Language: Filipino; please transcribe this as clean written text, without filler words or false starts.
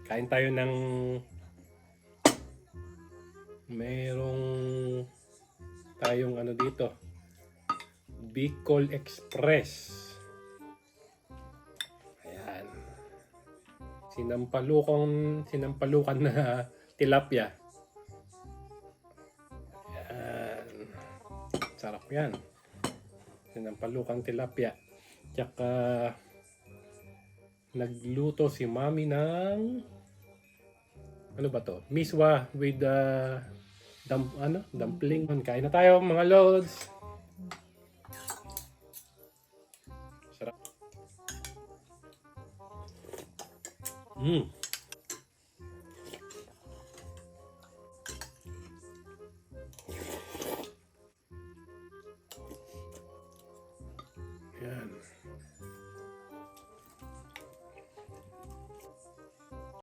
Kain tayo ng merong tayong ano dito, Bicol Express. Ayan. Sinampalukan na tilapia. Ayan. Sarap yan. Sinampalukan tilapia. Tsaka nagluto si Mami ng ano ba to? Miswa with dumpling. Kain na tayo mga lods. Sarap.